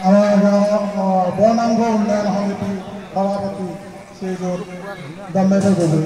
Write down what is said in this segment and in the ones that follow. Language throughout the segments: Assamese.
আমাৰ বৰনামঘৰ উন্নয়ন সমিতি সভাপতি শ্ৰীযুত দম্মেশ্বৰ গগৈ।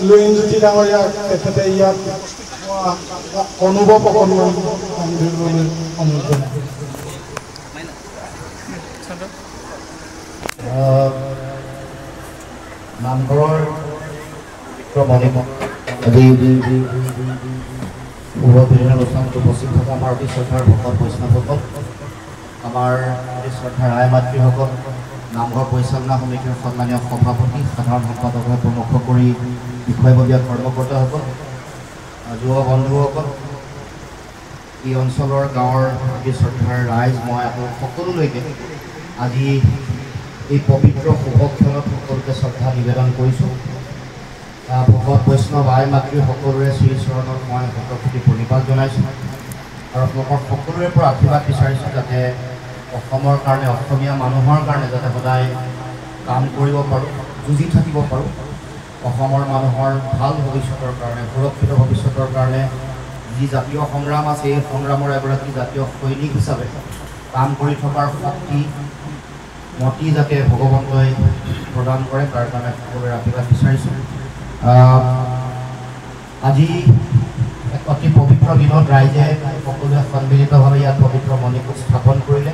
লুইনজ্যোতি ডাঙৰীয়াক তেখেতে ইয়াত অনুভৱ অকণমান ধৰিবলৈ অনুৰোধ জনায়। নামঘৰৰ আজি শুভ বিভিন্ন অনুষ্ঠানত উপস্থিত থকা আমাৰ অতি শ্ৰদ্ধাৰ ভকত বৈষ্ণৱসকল, আমাৰ অতি শ্ৰদ্ধাৰ আই মাতৃসকল, নামঘৰ পৰিচালনা সমিতিৰ সন্মানীয় সভাপতি, সাধাৰণ সম্পাদকভাৱে প্ৰমুখ কৰি বিষয়ববীয়া কৰ্মকৰ্তাসকল, যুৱ বন্ধুসকল, এই অঞ্চলৰ গাঁৱৰ অতি শ্ৰদ্ধাৰ ৰাইজ, মই আপোনালোক সকলোলৈকে আজি এই পবিত্ৰ শুভক্ষণত সকলোকে শ্ৰদ্ধা নিবেদন কৰিছোঁ। ভকত বৈষ্ণৱ আই মাতৃ সকলোৰে শ্ৰীচৰণত মই শতকোটি প্ৰণিপাত জনাইছোঁ আৰু আপোনালোকৰ সকলোৰে পৰা আশীৰ্বাদ বিচাৰিছোঁ যাতে অসমৰ কাৰণে, অসমীয়া মানুহৰ কাৰণে যাতে সদায় কাম কৰিব পাৰোঁ, যুঁজি থাকিব পাৰোঁ, অসমৰ মানুহৰ ভাল ভৱিষ্যতৰ কাৰণে, সুৰক্ষিত ভৱিষ্যতৰ কাৰণে যি জাতীয় সংগ্ৰাম আছে, এই সংগ্ৰামৰ এগৰাকী জাতীয় সৈনিক হিচাপে কাম কৰি থকাৰ শক্তি মতি যাতে ভগৱন্তই প্ৰদান কৰে তাৰ কাৰণে সকলোৰে আশীৰ্বাদ বিচাৰিছোঁ। আজি এক অতি পবিত্ৰ দিনত ৰাইজে সকলোৱে সন্মিলিতভাৱে ইয়াত পবিত্ৰ মণিকূট স্থাপন কৰিলে।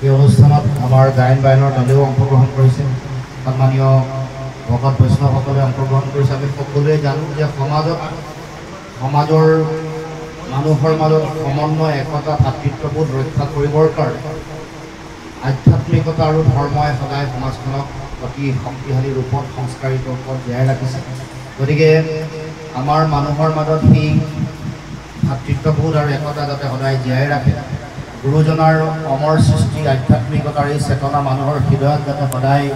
এই অনুষ্ঠানত আমাৰ গায়ন বায়নৰ দলেও অংশগ্ৰহণ কৰিছে, সন্মানীয় ভকত বৈষ্ণৱসকলে অংশগ্ৰহণ কৰিছে। আমি সকলোৱে জানো যে সমাজৰ মানুহৰ মাজত সমন্বয়, একতা, ভাতৃত্ববোধ ৰক্ষা কৰিবৰ কাৰণে আধ্যাত্মিকতা আৰু ধৰ্মই সদায় সমাজখনক অতি শক্তিশালী ৰূপত, সংস্কাৰিত ৰূপত জীয়াই ৰাখিছে। গতিকে আমাৰ মানুহৰ মাজত সেই ভাতৃত্ববোধ আৰু একতা যাতে সদায় জীয়াই ৰাখে, গুৰুজনাৰ অমৰ সৃষ্টি আধ্যাত্মিকতাৰ এই চেতনা মানুহৰ হৃদয়ত যাতে সদায়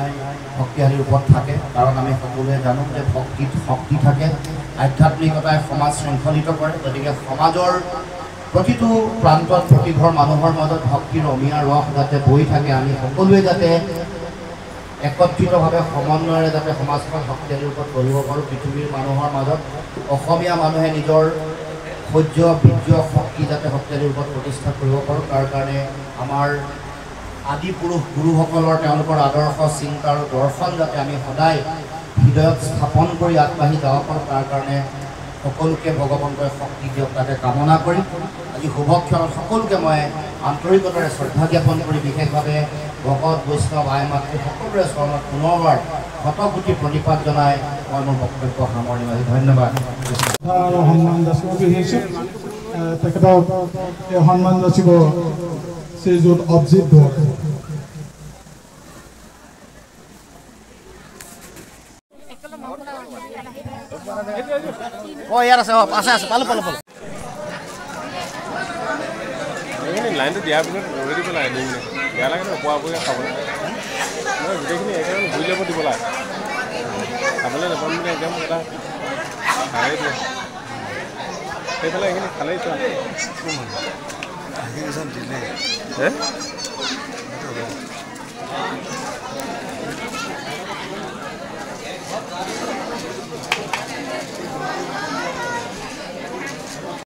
শক্তিশালী ৰূপত থাকে, কাৰণ আমি সকলোৱে জানো যে ভক্তিত শক্তি থাকে, আধ্যাত্মিকতাই সমাজ শৃংখলিত কৰে। গতিকে সমাজৰ প্ৰতিটো প্ৰান্তত, প্ৰতিঘৰ মানুহৰ মাজত ভক্তিৰ অমিয়া ৰস যাতে বৈ থাকে, আমি সকলোৱে যাতে একত্ৰিতভাৱে সমন্বয়েৰে যাতে সমাজখন শক্তিশালী ৰূপত গঢ়িব পাৰোঁ। পৃথিৱীৰ মানুহৰ মাজত অসমীয়া মানুহে নিজৰ সহ্য, বীৰ্য, শক্তি যাতে শক্তিশালী ৰূপত প্ৰতিষ্ঠা কৰিব পাৰোঁ, তাৰ কাৰণে আমাৰ আদি পুৰুষ গুৰুসকলৰ তেওঁলোকৰ আদৰ্শ, চিন্তা আৰু দৰ্শন যাতে আমি সদায় হৃদয়ত স্থাপন কৰি আগবাঢ়ি যাব পাৰোঁ, তাৰ কাৰণে সকলোকে ভগৱন্তই শক্তি দিয়ক তাতে কামনা কৰি আজি শুভক্ষণত সকলোকে মই আন্তৰিকতাৰে শ্ৰদ্ধা জ্ঞাপন কৰি বিশেষভাৱে ভকত বৈষ্ণৱ আই মাতৃ সকলোৰে চৰণত পুনৰবাৰ শতকোটি প্ৰণিপাত জনাই মই মোৰ বক্তব্য সামৰণি মাৰিছোঁ। ধন্যবাদ। সন্মান যাচিব বিচাৰিছোঁ। তেখেতক এই সন্মান যাচিব শ্ৰীযুত অভিজিত দত্ত। ইয়াত আছে, আছে পালোঁ। লাইনটো দিয়াৰ পিছত ৰৈ দিব লাগে, বেয়া লাগে ন, পোৱা খাবলৈ গোটেইখিনি একেবাৰে ঘূৰি যাব দিব লাগে, খাবলৈ নাপাম বুলি একদম এটা খালেই দিয়ে, সেইফালে এইখিনি খালেই চোৱা নটিফিকেশ্যন দিলে হে